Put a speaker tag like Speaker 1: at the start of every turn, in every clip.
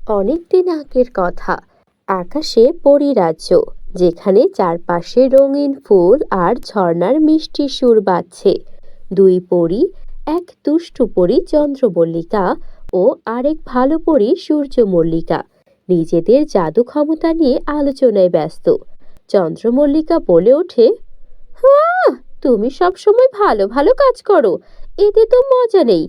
Speaker 1: অনেকদিন আগের কথা। আকাশে পরিরাজ্য, যেখানে চারপাশে রঙিন ফুল আর ঝর্ণার মিষ্টি সুর বাজছে। দুই পরী, এক দুষ্টু পরী চন্দ্রমল্লিকা ও আরেক ভালো পরী সূর্যমল্লিকা, নিজেদের জাদু ক্ষমতা নিয়ে আলোচনায় ব্যস্ত। চন্দ্রমল্লিকা বলে ওঠে, হ্যাঁ, তুমি সবসময় ভালো ভালো কাজ করো, এতে তো মজা নেই।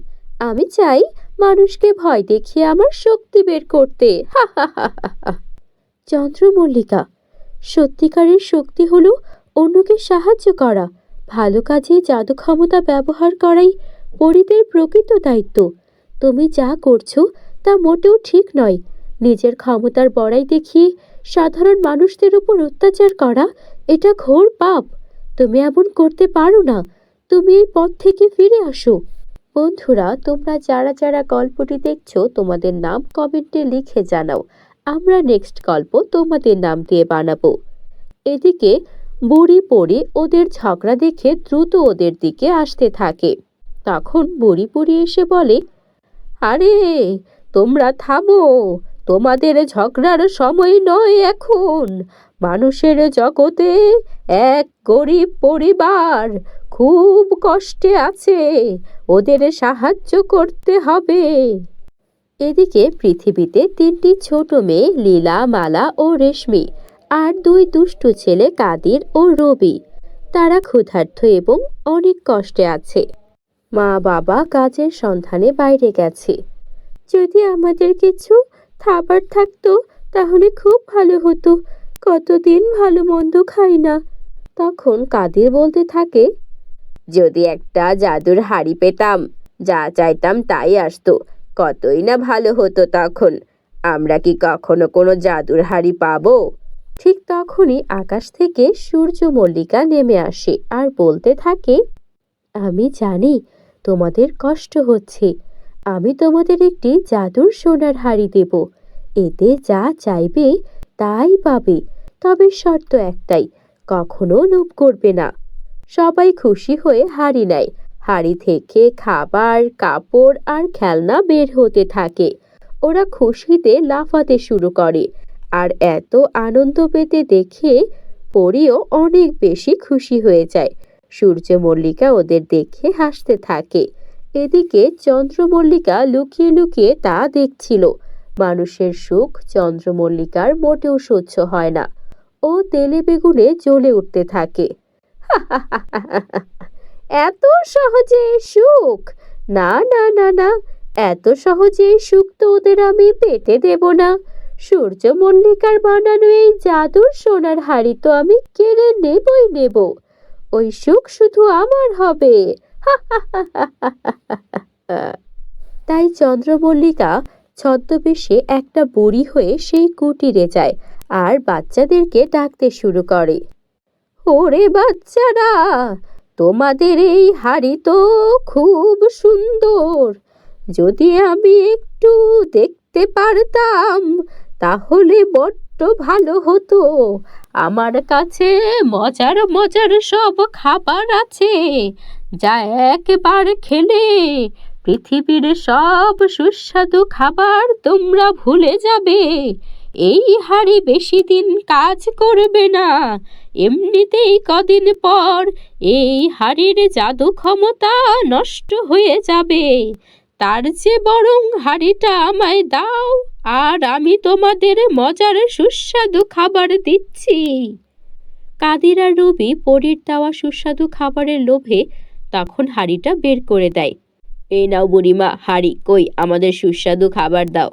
Speaker 1: আমি চাই মানুষকে ভয় দেখিয়ে আমার শক্তি বের করতে। হা হা হা হা হা। চন্দ্রমল্লিকা, সত্যিকারের শক্তি হলো অন্যকে সাহায্য করা। ভালো কাজে জাদু ক্ষমতা ব্যবহার করাই পরিদের প্রকৃত দায়িত্ব। তুমি যা করছো তা মোটেও ঠিক নয়। নিজের ক্ষমতার বড়াই দেখিয়ে সাধারণ মানুষদের উপর অত্যাচার করা, এটা ঘোর পাপ। তুমি এমন করতে পারো না। তুমি এই পথ থেকে ফিরে আসো। বন্ধুরা, তোমরা যারা যারা গল্পটি দেখছো, তোমাদের নাম কমেন্টে লিখে জানাও। আমরা নেক্সট গল্প তোমাদের নাম দিয়ে বানাবো। এদিকে বুড়ি পড়ি ওদের ঝগড়া দেখে দ্রুত ওদের দিকে আসতে থাকে। তখন বুড়ি পড়ি এসে বলে, আরে তোমরা থামো, তোমাদের ঝগড়ার সময় নয় এখন। মানুষের জগতে এক গরিব পরিবার খুব কষ্টে আছে, ওদের সাহায্য করতে হবে। এদিকে পৃথিবীতে তিনটি ছোট মেয়ে, লীলা, মালা ও রেশমি, আর দুই দুষ্টু ছেলে, কাদির ও রবি। তারা ক্ষুধার্ত এবং অনেক কষ্টে আছে। মা বাবা কাজের সন্ধানে বাইরে গেছে। যদি আমাদের কিছু খাবার থাকতো তাহলে খুব ভালো হতো, কতদিন ভালো মন্দ খাই না। তখন কাদির বলতে থাকে, যদি একটা জাদুর হাড়ি পেতাম, যা চাইতাম তাই আসতো, কতই না ভালো হতো তখন। আমরা কি কখনো কোনো জাদুর হাড়ি পাবো? ঠিক তখনই আকাশ থেকে সূর্যমল্লিকা নেমে আসে আর বলতে থাকে, আমি জানি তোমাদের কষ্ট হচ্ছে। আমি তোমাদের একটি জাদুর সোনার হাড়ি দেব। এতে যা চাইবে তাই পাবে। তবে শর্ত একটাই, কখনো লোভ করবে না। সবাই খুশি হয়ে হাড়ি নেয়। হাড়ি থেকে খাবার, কাপড় আর খেলনা বের হতে থাকে। ওরা খুশিতে লাফাতে শুরু করে। আর এত আনন্দ পেতে দেখে পরীও অনেক বেশি খুশি হয়ে যায়। সূর্যমল্লিকা ওদের দেখে হাসতে থাকে। এদিকে চন্দ্রমল্লিকা লুকিয়ে লুকিয়ে তা দেখছিল। মানুষের সুখ চন্দ্রমল্লিকার মোটেও সহ্য হয় না। ও তেলে বেগুনে জ্বলে উঠতে থাকে। এত সহজে সুখ? না না না না, এত সহজে সুখ তো ওদের আমি পেতে দেব না। সূর্যমল্লিকার বানানো এই জাদুর সোনার হাড়ি তো আমি কেড়ে নেবই নেব। ওই সুখ শুধু আমার হবে। তাই চন্দ্রমল্লিকা ছদ্মবেশে একটা বুড়ি হয়ে সেই কুটিরে যায় আর বাচ্চাদেরকে ডাকতে শুরু করে। ওরে বাচ্চারা, তোমাদের এই হাড়ি তো খুব সুন্দর। যদি আমি একটু দেখতে পারতাম তাহলে বড্ড ভালো হতো। আমার কাছে মজার মজার সব খাবার আছে, যা একবার খেলে পৃথিবীর সব সুস্বাদু খাবার তোমরা ভুলে যাবে। এই হাড়ি বেশি দিন কাজ করবে না। এমনিতেই কদিন পর এই হাড়ির জাদু ক্ষমতা নষ্ট হয়ে যাবে। তার চেয়ে বরং হাড়িটা আমায় দাও, আর আমি তোমাদের মজার সুস্বাদু খাবার দিচ্ছি। কাদির আর রবি পরীর দেওয়া সুস্বাদু খাবারের লোভে তখন হাড়িটা বের করে দেয়। এই নাও বুড়িমা হাড়ি, কই আমাদের সুস্বাদু খাবার দাও।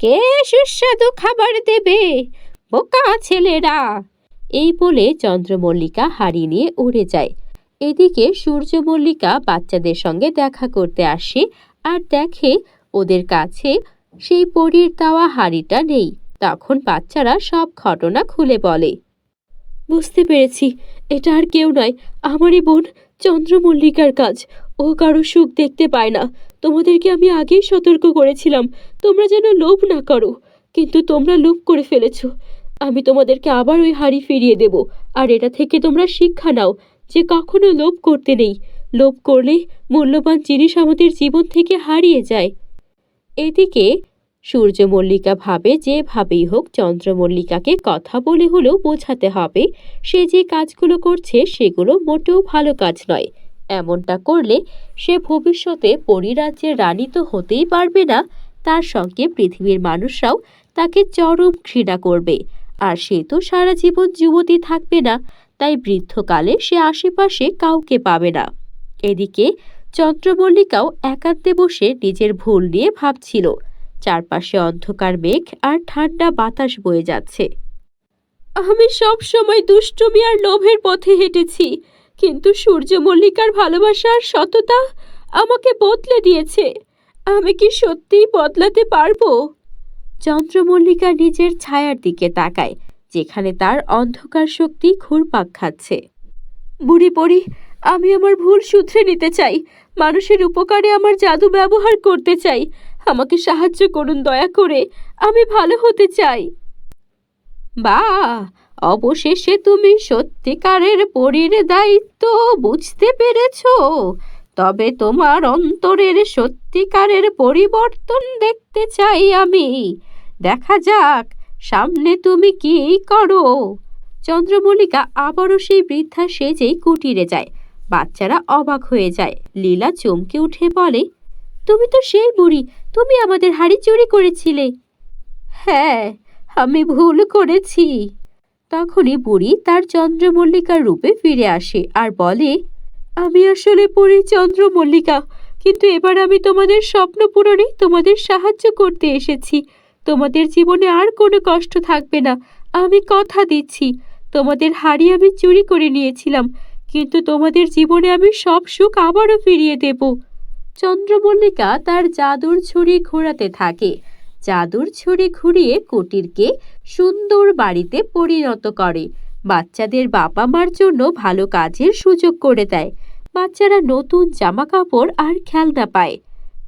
Speaker 1: কে সুস্বাদু খাবার দেবে, বোকা ছেলেরা। এই বলে চন্দ্রমল্লিকা হাড়ি নিয়ে উড়ে যায়। এদিকে সূর্যমল্লিকা বাচ্চাদের সঙ্গে দেখা করতে আসে আর দেখে ওদের কাছে সেই পরীর দেওয়া হাড়িটা নেই। তখন বাচ্চারা সব ঘটনা খুলে বলে। বুঝতে পেরেছি, এটা আর কেউ নয়, আমারই বোন চন্দ্রমল্লিকার কাজ। ও কারো সুখ দেখতে পায় না। তোমাদেরকে আমি আগেই সতর্ক করেছিলাম তোমরা যেন লোভ না করো, কিন্তু তোমরা লোভ করে ফেলেছো। আমি তোমাদেরকে আবার ওই হাড়ি ফিরিয়ে দেব। আর এটা থেকে তোমরা শিক্ষা নাও যে কখনো লোভ করতে নেই। লোভ করলে মূল্যবান জিনিস আমাদের জীবন থেকে হারিয়ে যায়। এদিকে সূর্যমল্লিকা ভাবে যেভাবেই হোক চন্দ্রমল্লিকাকে কথা বলে হলেও বোঝাতে হবে সে যে কাজগুলো করছে সেগুলো মোটেও ভালো কাজ নয়। এমনটা করলে সে ভবিষ্যতে পরিরাজ্যের রানী তো হতেই পারবে না, তার সঙ্গে পৃথিবীর মানুষরাও তাকে চরম ঘৃণা করবে। আর সে তো সারা জীবন যুবতী থাকবে না, তাই বৃদ্ধকালে সে আশেপাশে কাউকে পাবে না। এদিকে চন্দ্রমল্লিকাও একান্তে বসে নিজের ভুল নিয়ে ভাবছিল। চারপাশে অন্ধকার মেঘ আর ঠান্ডা বাতাস বয়ে যাচ্ছে। আমি সব সময় দুষ্টুমি আর লোভের পথে হেঁটেছি, কিন্তু সূর্যমল্লিকার ভালোবাসা আর সততা আমাকে বদলে দিয়েছে। আমি কি সত্যিই বদলাতে পারবো? চন্দ্রমল্লিকা নিজের ছায়ার দিকে তাকায়, যেখানে তার অন্ধকার শক্তি ঘুরপাক খাচ্ছে। বুড়ি পড়ি, আমি আমার ভুল শুধরে নিতে চাই। মানুষের উপকারে আমার জাদু ব্যবহার করতে চাই। আমাকে সাহায্য করুন দয়া করে, আমি ভালো হতে চাই। বাহ, অবশেষে তুমি সত্যিকারের পরীর দায়িত্ব বুঝতে পেরেছো। তবে তোমার অন্তরের সত্যিকারের পরিবর্তন দেখতে চাই আমি। দেখা যাক সামনে তুমি কি করো। চন্দ্রমল্লিকা আবারও সেই বৃদ্ধা সেজেই কুটিরে যায়। বাচ্চারা অবাক হয়ে যায়। লীলা চমকে উঠে বলে, তুমি তো সেই বুড়ি, তুমি আমাদের হাড়ি চুরি করেছিলে। হ্যাঁ, আমি ভুল করেছি। তখনই বুড়ি তার চন্দ্রমল্লিকার রূপে ফিরে আসে আর বলে, আমি আসলে পড়ি চন্দ্রমল্লিকা, কিন্তু এবার আমি তোমাদের স্বপ্ন পূরণে তোমাদের সাহায্য করতে এসেছি। তোমাদের জীবনে আর কোনো কষ্ট থাকবে না, আমি কথা দিচ্ছি। তোমাদের হাড়ি আমি চুরি করে নিয়েছিলাম, কিন্তু তোমাদের জীবনে আমি সব সুখ আবারও ফিরিয়ে দেব। চন্দ্রমল্লিকা তার জাদুর ছুরি ঘোরাতে থাকে। জাদুর ছুরি ঘুরিয়ে কুটিরকে সুন্দর বাড়িতে পরিণত করে। বাচ্চাদের বাবা মার জন্য ভালো কাজের সুযোগ করে দেয়। বাচ্চারা নতুন জামা কাপড় আর খেলনা পায়।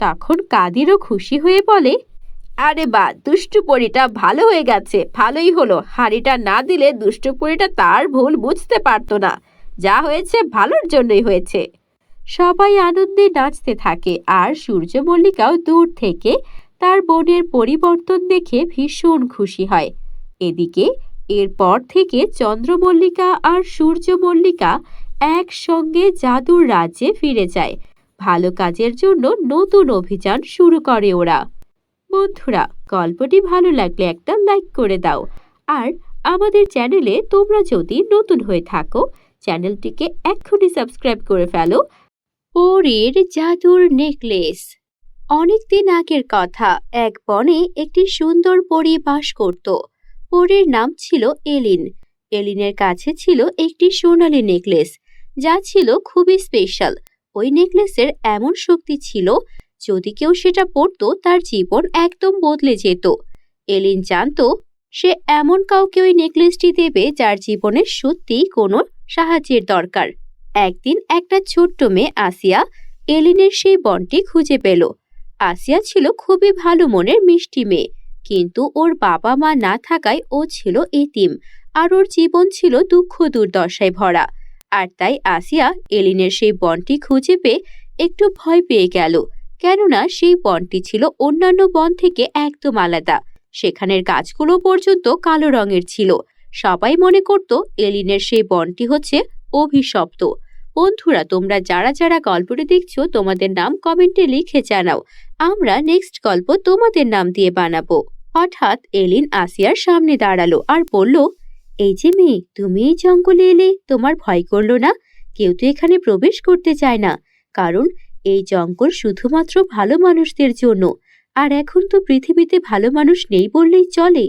Speaker 1: তখন কাদিরও খুশি হয়ে বলে, আরে বা, দুষ্টু পরীটা ভালো হয়ে গেছে, ভালোই হলো। হাড়িটা না দিলে দুষ্টু পরীটা তার ভুল বুঝতে পারতো না। যা হয়েছে ভালোর জন্যই হয়েছে। সবাই আনন্দে নাচতে থাকে আর সূর্যমল্লিকাও দূর থেকে তার বোনের পরিবর্তন দেখে ভীষণ খুশি হয়। এদিকে এরপর থেকে চন্দ্রমল্লিকা আর সূর্যমল্লিকা একসঙ্গে জাদুর রাজ্যে ফিরে যায়। ভালো কাজের জন্য নতুন অভিযান শুরু করে ওরা। বন্ধুরা, গল্পটি ভালো লাগলে একটা লাইক করে দাও। আর আমাদের চ্যানেলে তোমরা যদি নতুন হয়ে থাকো, চ্যানেলটিকে এক্ষুনি সাবস্ক্রাইব করে ফেলো। পরীর জাদুর নেকলেস। অনেকদিন আগের কথা, এক বনে একটি সুন্দর পরী বাস করত। পরীর নাম ছিল এলিন। এলিনের কাছে ছিল একটি সোনালী নেকলেস, যা ছিল খুবই স্পেশাল। ওই নেকলেসের এমন শক্তি ছিল, যদি কেউ সেটা পরতো তার জীবন একদম বদলে যেত। এলিন জানতো সে এমন কাউকে ওই নেকলেসটি দেবে যার জীবনে সত্যিই কোনো সাহায্যের দরকার। একদিন একটা ছোট্ট মেয়ে আসিয়া এলিনের সেই বনটি খুঁজে পেল। আসিয়া ছিল খুবই ভালো মনের মিষ্টি মেয়ে, কিন্তু ওর বাবা মা না থাকায় ও ছিল এতিম আর ওর জীবন ছিল দুঃখ দুর্দশায় ভরা। আর তাই আসিয়া এলিনের সেই বনটি খুঁজে পেয়ে একটু ভয় পেয়ে গেল, কেননা সেই বনটি ছিল অন্যান্য বন থেকে একদম আলাদা। সেখানের গাছগুলো পর্যন্ত কালো রঙের ছিল। সবাই মনে করত এলিনের সেই বনটি হচ্ছে অভিশপ্ত। বন্ধুরা, তোমরা যারা যারা গল্পটি দেখছো তোমাদের নাম কমেন্টে লিখে জানাও। আমরা নেক্সট গল্প তোমাদের নাম দিয়ে বানাবো। হঠাৎ এলিন আসিয়ার সামনে দাঁড়ালো আর বলল, এই যে মেয়ে, তুমি এই জঙ্গলে এলে, তোমার ভয় করলো না? কেউ তো এখানে প্রবেশ করতে চায় না, কারণ এই জঙ্গল শুধুমাত্র ভালো মানুষদের জন্য। আর এখন তো পৃথিবীতে ভালো মানুষ নেই বললেই চলে।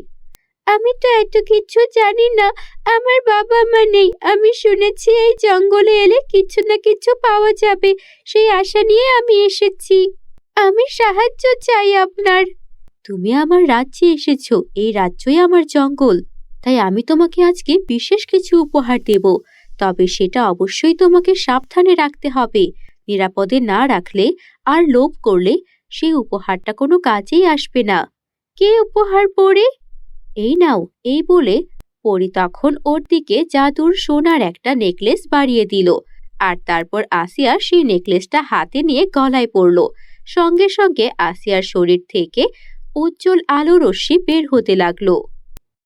Speaker 1: আমি তো এত কিছু জানি না, আমার বাবা মা নেই। আমি শুনেছি এই জঙ্গলে এলে কিছু না কিছু পাওয়া যাবে, সেই আশা নিয়ে আমি এসেছি। আমি সাহায্য চাই আপনার। তুমি আমার রাজ্যে এসেছো, এই রাজ্যই আমার জঙ্গল, তাই আমি তোমাকে আজকে বিশেষ কিছু উপহার দেব। তবে সেটা অবশ্যই তোমাকে সাবধানে রাখতে হবে। নিরাপদে না রাখলে আর লোভ করলে সেই উপহারটা কোনো কাজেই আসবে না। কে উপহার পড়ে? এই নাও। এই বলে পরী তখন ওর দিকে জাদুর সোনার একটা নেকলেস বাড়িয়ে দিল। আর তারপর আসিয়া সেই নেকলেসটা হাতে নিয়ে গলায় পরল। সঙ্গে সঙ্গে আসিয়ার শরীর থেকে উজ্জ্বল আলো রশ্মি বের হতে লাগলো।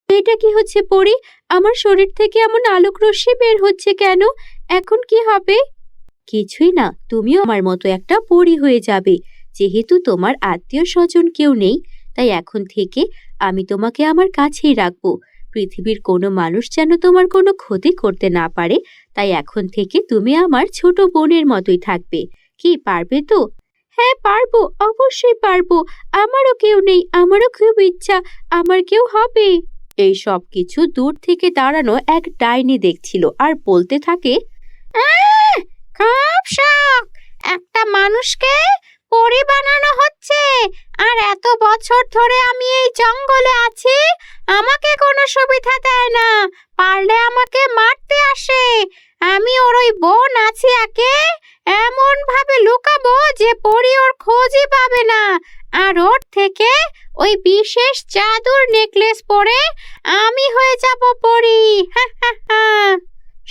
Speaker 1: এটা কি হচ্ছে পরি? আমার শরীর থেকে এমন আলোক রশ্মি বের হচ্ছে কেন? এখন কি হবে? কিছুই না, তুমিও আমার মতো একটা পরী হয়ে যাবে। যেহেতু তোমার আত্মীয় স্বজন কেউ নেই, তাই এখন থেকে আমি তোমাকে আমার কাছেই রাখবো। পৃথিবীর কোনো মানুষ যেন তোমার কোনো ক্ষতি করতে না পারে, তাই এখন থেকে তুমি আমার ছোট বোনের মতোই থাকবে। কি পারবে তো? হ্যাঁ পারবো, অবশ্যই পারবো। আমারও কেউ নেই, আমারও খুব ইচ্ছা আমার কেউ হবে। এই সব কিছু দূর থেকে দাঁড়ানো এক ডাইনি দেখছিল আর বলতে থাকে, খুব শখ, একটা মানুষকে পরী বানানো হচ্ছে। আর এত বছর ধরে আমি এই জঙ্গলে আছি, আমাকে কোনো সুবিধা দেয় না, পারলে আমাকে মারতে আসে। আমি ওর ওই বোন আছিয়াকে এমন ভাবে লুকাবো যে পরী ওর খোঁজই পাবে না। আর ওর থেকে ওই বিশেষ জাদুর নেকলেস পরে আমি হয়ে যাব পরী। হা হা হা।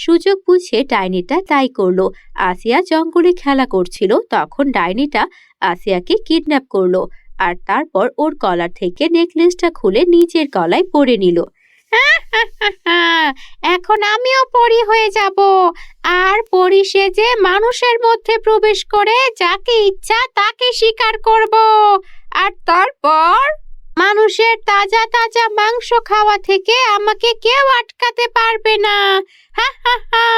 Speaker 1: সুযোগ বুঝে ডাইনিটা তাই করলো। আসিয়া জঙ্গলে খেলা করছিল, তখন ডাইনিটা আসিয়াকে কিডন্যাপ করলো আর তারপর ওর গলার থেকে নেকলেসটা খুলে নিজের গলায় পরে নিল। এখন আমিও পরী হয়ে যাব, আর পরী সেজে মানুষের মধ্যে প্রবেশ করে যাকে ইচ্ছা তাকে শিকার করব। আর তারপর মানুষের তাজা তাজা মাংস খাওয়া থেকে আমাকে কেউ আটকাতে পারবে না। হা হা হা।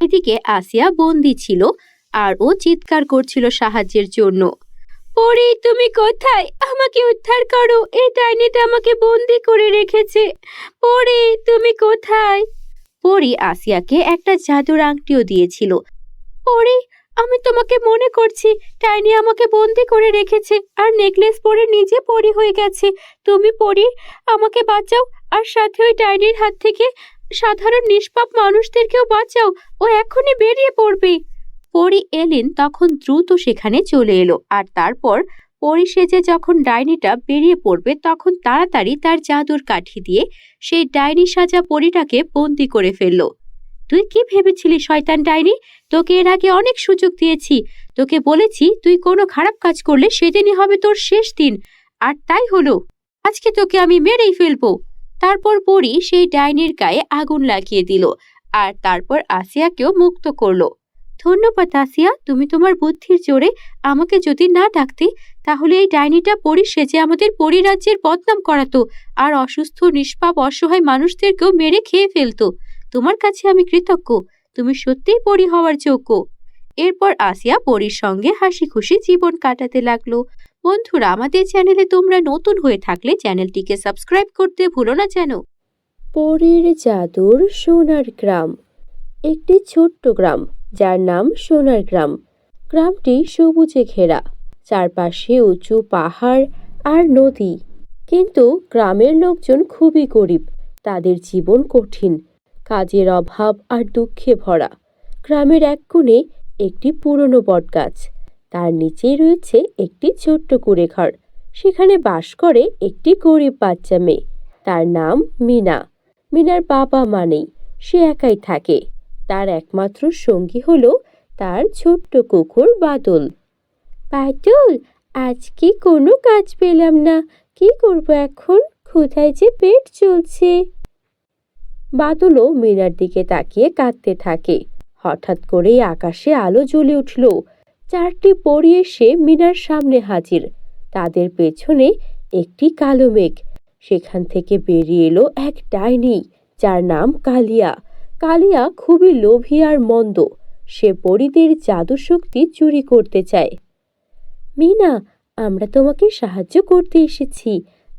Speaker 1: এদিকে আসিয়া বন্দি ছিল আর ও চিৎকার করছিল সাহায্যের জন্য। পরী তুমি কোথায়? আমাকে উদ্ধার করো, এই ডাইনিটা আমাকে বন্দি করে রেখেছে। পরী তুমি কোথায়? পরী আসিয়াকে একটা জাদুর আংটিও দিয়েছিল। পরী আমি তোমাকে মনে করছি, ডাইনি আমাকে বন্দি করে রেখেছে আর নেকলেস পরে নিজে পরী হয়ে গেছে। তুমি পরী, আমাকে বাঁচাও, আর সাথে ওই ডাইনির হাত থেকে সাধারণ নিষ্পাপ মানুষদেরকেও বাঁচাও, ও এখনই বেরিয়ে পড়বে। পরী এলেন তখন দ্রুত সেখানে চলে এলো, আর তারপর পরী সেজে যখন ডাইনিটা বেরিয়ে পড়বে তখন তাড়াতাড়ি তার জাদুর কাঠি দিয়ে সেই ডাইনি সাজা পরীটাকে বন্দি করে ফেললো। তুই কি ভেবেছিলি শয়তান ডাইনি? তোকে এর আগে অনেক সুযোগ দিয়েছি, তোকে বলেছি তুই কোনো খারাপ কাজ করলে সেদিনই হবে তোর শেষ দিন, আর তাই হলো। আজকে তোকে আমি মেরেই ফেলবো। তারপর পরী সেই ডাইনির গায়ে আগুন লাগিয়ে দিল আর তারপর আসিয়াকেও মুক্ত করলো। ধন্যবাদ আসিয়া, তুমি তোমার বুদ্ধির জোরে আমাকে যদি না ডাকতে, তাহলে এই ডাইনিটা পরী সেজে আমাদের পরীরাজ্যের বদনাম করাতো আর অসুস্থ নিষ্পাপ অসহায় মানুষদেরকেও মেরে খেয়ে ফেলতো। তোমার কাছে আমি কৃতজ্ঞ, তুমি সত্যিই পরী হওয়ার যোগ্য। এরপর আসিয়া পরীর সঙ্গে হাসি খুশি জীবন কাটাতে লাগলো। বন্ধুরা, আমাদের চ্যানেলে তোমরা নতুন হয়ে থাকলে চ্যানেলটিকে সাবস্ক্রাইব করতে ভুলো না যেন। পরীর জাদুর সোনার গ্রাম। একটি ছোট্ট গ্রাম যার নাম সোনার গ্রাম। গ্রামটি সবুজে ঘেরা, চারপাশে উঁচু পাহাড় আর নদী। কিন্তু গ্রামের লোকজন খুবই গরিব, তাদের জীবন কঠিন, কাজের অভাব আর দুঃখে ভরা। গ্রামের এক কোণে একটি পুরনো বটগাছ, তার নিচেই রয়েছে একটি ছোট্ট কুঁড়েঘর। সেখানে বাস করে একটি গরিব বাচ্চা মেয়ে, তার নাম মিনা। মিনার বাবা মা নেই, সে একাই থাকে। তার একমাত্র সঙ্গী হলো তার ছোট্ট কুকুর বাদল। বাদল, আজকে কোনো কাজ পেলাম না, কি করব এখন? ক্ষুধায় যে পেট চলছে। বাদলও মিনার দিকে তাকিয়ে কাঁদতে থাকে। হঠাৎ করেই আকাশে আলো জ্বলে উঠল। চারটি পরী এসে মিনার সামনে হাজির। তাদের পেছনে একটি কালো মেঘ। সেখান থেকে বেরিয়ে এলো এক ডাইনি, যার নাম কালিয়া। কালিয়া খুবই লোভী আর মন্দ, সে পরীদের জাদু শক্তি চুরি করতে চায়। মিনা, আমরা তোমাকে সাহায্য করতে এসেছি,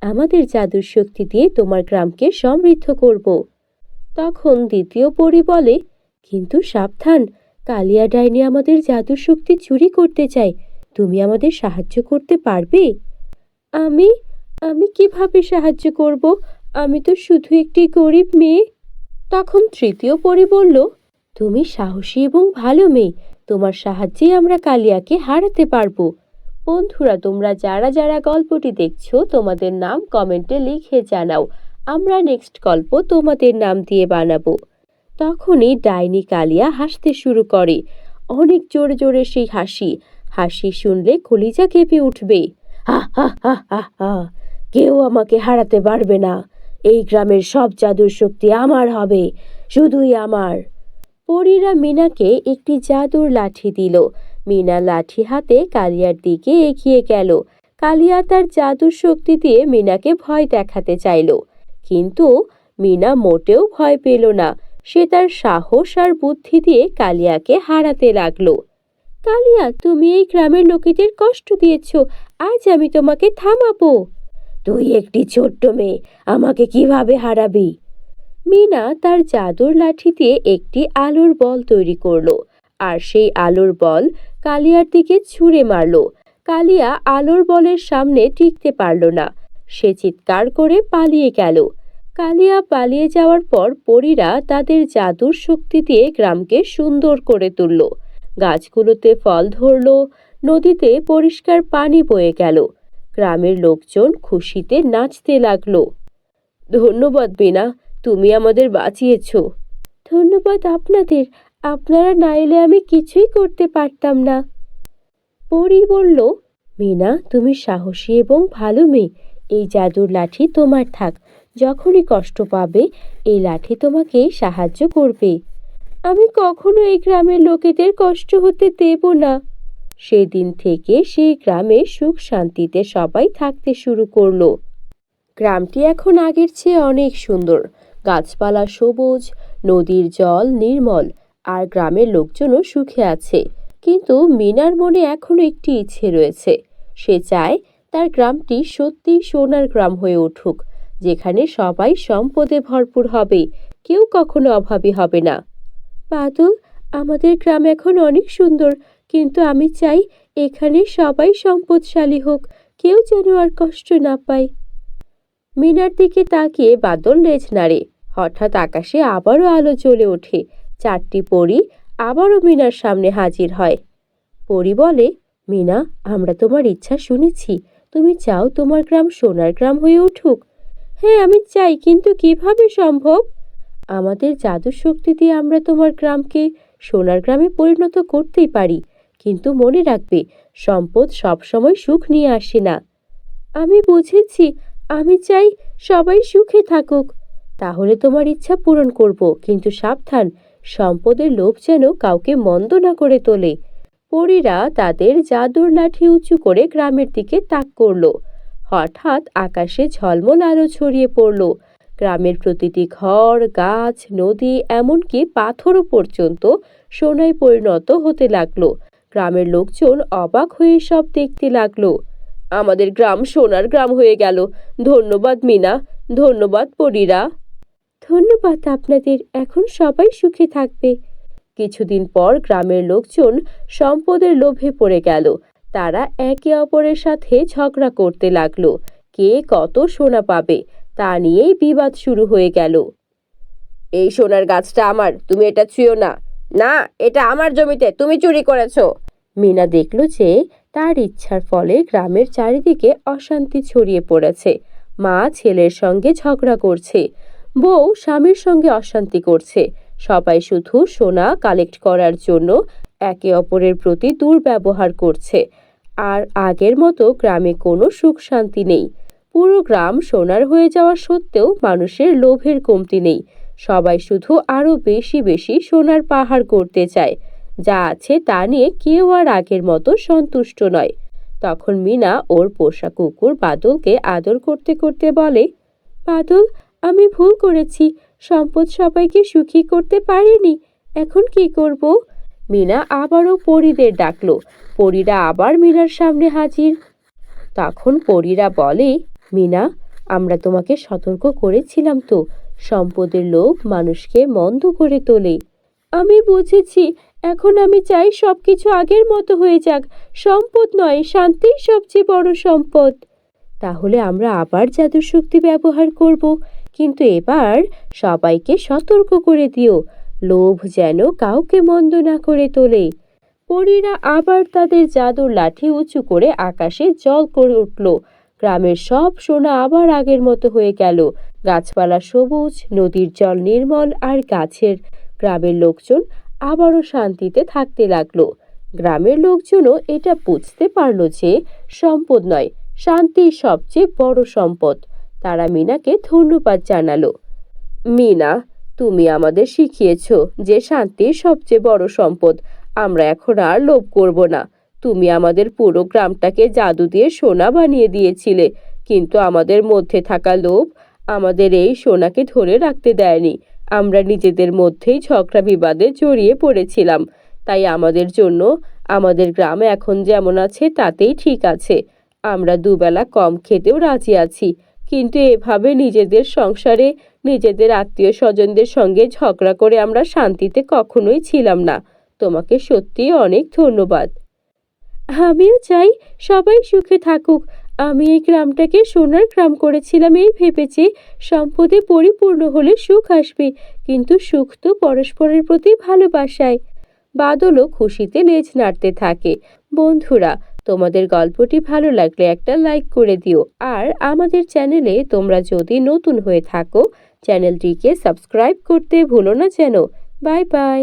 Speaker 1: আমাদের জাদুর শক্তি দিয়ে তোমার গ্রামকে সমৃদ্ধ করব। তখন দ্বিতীয় পরী বলে, কিন্তু সাবধান, কালিয়া ডাইনি আমাদের জাদুর শক্তি চুরি করতে চায়, তুমি আমাদের সাহায্য করতে পারবে? আমি আমি কিভাবে সাহায্য করব? আমি তো শুধু একটি গরিব মেয়ে। তখন তৃতীয় পরী বলল, তুমি সাহসী এবং ভালো মেয়ে, তোমার সাহায্যে আমরা কালিয়াকে হারাতে পারবো। বন্ধুরা, তোমরা যারা যারা গল্পটি দেখছো তোমাদের নাম কমেন্টে লিখে জানাও, আমরা নেক্সট গল্প তোমাদের নাম দিয়ে বানাবো। তখনই ডাইনি কালিয়া হাসতে শুরু করে, অনেক জোরে জোরে সেই হাসি। হাসি শুনলে কলিজা কেঁপে উঠবে। হা হা হা হা হা, কেউ আমাকে হারাতে পারবে না। এই গ্রামের সব জাদুর শক্তি আমার হবে, শুধুই আমার। পরীরা মিনাকে একটি জাদুর লাঠি দিল। মিনা লাঠি হাতে কালিয়ার দিকে এগিয়ে গেল। কালিয়া তার জাদুর শক্তি দিয়ে মিনাকে ভয় দেখাতে চাইল, কিন্তু মিনা মোটেও ভয় পেল না। সে তার সাহস আর বুদ্ধি দিয়ে কালিয়াকে হারাতে লাগলো। কালিয়া, তুমি এই গ্রামের লোকেদের কষ্ট দিয়েছ, আজ আমি তোমাকে থামাবো। তুই একটি ছোট্ট মেয়ে, আমাকে কিভাবে হারাবি? মিনা তার জাদুর লাঠি দিয়ে একটি আলোর বল তৈরি করলো, আর সেই আলোর বল কালিয়ার দিকে ছুঁড়ে মারলো। কালিয়া আলোর বলের সামনে টিকতে পারল না। সে চিৎকার করে পালিয়ে গেল। কালিয়া পালিয়ে যাওয়ার পর পরীরা তাদের জাদুর শক্তি দিয়ে গ্রামকে সুন্দর করে তুলল। গাছগুলোতে ফল ধরল, নদীতে পরিষ্কার পানি বয়ে গেল। গ্রামের লোকজন খুশিতে নাচতে লাগলো। ধন্যবাদ মিনা, তুমি আমাদের বাঁচিয়েছ। ধন্যবাদ আপনাদের, আপনারা না এলে আমি কিছুই করতে পারতাম না। পরী বলল, মিনা তুমি সাহসী এবং ভালো মেয়ে। এই জাদুর লাঠি তোমার থাক, যখনই কষ্ট পাবে এই লাঠি তোমাকে সাহায্য করবে। আমি কখনো এই গ্রামের লোকেদের কষ্ট হতে দেব না। সেদিন থেকে সেই গ্রামে সুখ শান্তিতে সবাই থাকতে শুরু করলো। গ্রামটি এখন আগের চেয়ে অনেক সুন্দর। গাছপালা সবুজ, নদীর জল নির্মল, আর গ্রামের লোকজনও সুখে আছে। কিন্তু মিনার মনে এখনো একটি ইচ্ছে রয়েছে। সে চায় তার গ্রামটি সত্যিই সোনার গ্রাম হয়ে উঠুক, যেখানে সবাই সম্পদে ভরপুর হবে, কেউ কখনো অভাবী হবে না। বাদল, আমাদের গ্রাম এখন অনেক সুন্দর, কিন্তু আমি চাই এখানে সবাই সম্পদশালী হোক, কেউ যেন আর কষ্ট না পায়। মিনার দিকে তাকিয়ে বাদল লেজ নাড়ে। হঠাৎ আকাশে আবারও আলো জ্বলে ওঠে। চারটি পরী আবারও মিনার সামনে হাজির হয়। পরী বলে, মিনা, আমরা তোমার ইচ্ছা শুনেছি। তুমি চাও তোমার গ্রাম সোনার গ্রাম হয়ে উঠুক। হ্যাঁ, আমি চাই, কিন্তু কিভাবে সম্ভব? আমাদের জাদু শক্তি দিয়ে আমরা তোমার গ্রামকে সোনার গ্রামে পরিণত করতেই পারি, কিন্তু মনে রাখবে, সম্পদ সবসময় সুখ নিয়ে আসে না। আমি বুঝেছি, আমি চাই সবাই সুখে থাকুক। তাহলে তোমার ইচ্ছা পূরণ করব, কিন্তু সাবধান, সম্পদের লোভ যেন কাউকে মন্দ না করে তোলে। পরীরা তাদের জাদুর লাঠি উঁচু করে গ্রামের দিকে তাক করলো। হঠাৎ আকাশে ঝলমল আলো ছড়িয়ে পড়ল। গ্রামের প্রতিটি ঘর, গাছ, নদী, এমনকি পাথরও পর্যন্ত সোনায় পরিণত হতে লাগলো। গ্রামের লোকজন অবাক হয়ে সব দেখতে লাগলো। আমাদের গ্রাম সোনার গ্রাম হয়ে গেল। ধন্যবাদ মিনা, ধন্যবাদ পরীরা। ধন্যবাদ আপনাদের, এখন সবাই সুখে থাকবে। কিছুদিন পর গ্রামের লোকজন সম্পদের লোভে পড়ে গেল। তারা একে অপরের সাথে ঝগড়া করতে লাগলো। কে কত সোনা পাবে তা নিয়েই বিবাদ শুরু হয়ে গেল। এই সোনার গাছটা আমার, তুমি এটা ছুঁয়ো না। না, এটা আমার জমিতে, তুমি চুরি করেছো। মিনা দেখল যে তার ইচ্ছার ফলে গ্রামের চারিদিকে অশান্তি ছড়িয়ে পড়েছে। মা ছেলের সঙ্গে ঝগড়া করছে, বউ স্বামীর সঙ্গে অশান্তি করছে। সবাই শুধু সোনা কালেক্ট করার জন্য একে অপরের প্রতি দুর্ব্যবহার করছে। আর আগের মতো গ্রামে কোনো সুখ শান্তি নেই। পুরো গ্রাম সোনার হয়ে যাওয়া সত্ত্বেও মানুষের লোভের কমতি নেই। সবাই শুধু আরো বেশি বেশি সোনার পাহাড় করতে চায়। যা আছে তা নিয়ে কেউ আর আগের মতো সন্তুষ্ট নয়। তখন মিনা ওর পোষা কুকুর বাদলকে আদর করতে করতে বলে, বাদল, আমি ভুল করেছি, সম্পদ সবাইকে সুখী করতে পারিনি, এখন কি করব? মিনা আবারও পরীদের ডাকলো। পরীরা আবার মিনার সামনে হাজির। তখন পরীরা বলে, মিনা, আমরা তোমাকে সতর্ক করেছিলাম তো, সম্পদের লোভ মানুষকে মন্দ করে তোলে। আমি বুঝেছি, এখন আমি চাই সবকিছু আগের মতো হয়ে যাক। সম্পদ নয়, শান্তিই সবচেয়ে বড় সম্পদ। তাহলে আমরা আবার জাদুর শক্তি ব্যবহার করব, কিন্তু এবার সবাইকে সতর্ক করে দিও, লোভ যেন কাউকে মন্দ না করে তোলে। পরীরা আবার তাদের জাদুর লাঠি উঁচু করে আকাশে জল করে উঠল। গ্রামের সব সোনা আবার আগের মতো হয়ে গেল। গাছপালা সবুজ, নদীর জল নির্মল, আর গাছের গ্রামের লোকজন আবারও শান্তিতে থাকতে লাগলো। গ্রামের লোকজনও এটা বুঝতে পারল যে সম্পদ নয়, শান্তির সবচেয়ে বড় সম্পদ। তারা মিনাকে ধন্যবাদ জানালো। মিনা, তুমি আমাদের শিখিয়েছো যে শান্তির সবচেয়ে বড় সম্পদ। আমরা এখন আর লোভ করব না। তুমি আমাদের পুরো গ্রামটাকে জাদু দিয়ে সোনা বানিয়ে দিয়েছিলে, কিন্তু আমাদের মধ্যে থাকা লোভ আমাদের এই সোনাকে ধরে রাখতে দেয়নি। আমরা নিজেদের মধ্যেই ঝগড়া বিবাদে জড়িয়ে পড়েছিলাম। তাই আমাদের জন্য আমাদের গ্রাম এখন যেমন আছে তাতেই ঠিক আছে। আমরা দুবেলা কম খেতেও রাজি আছি, কিন্তু এভাবে নিজেদের সংসারে নিজেদের আত্মীয় স্বজনদের সঙ্গে ঝগড়া করে আমরা শান্তিতে কখনোই ছিলাম না। তোমাকে সত্যিই অনেক ধন্যবাদ। আমিও চাই সবাই সুখে থাকুক। আমি এই গ্রামটাকে সোনার গ্রাম করেছিলাম এই ভেবেছি সম্পদে পরিপূর্ণ হলে সুখ আসবে, কিন্তু সুখ তো পরস্পরের প্রতি ভালোবাসায়। বাদলও খুশিতে লেজ নাড়তে থাকে। বন্ধুরা, তোমাদের গল্পটি ভালো লাগলে একটা লাইক করে দিও, আর আমাদের চ্যানেলে তোমরা যদি নতুন হয়ে থাকো চ্যানেলটিকে সাবস্ক্রাইব করতে ভুলো না যেন। Bye bye.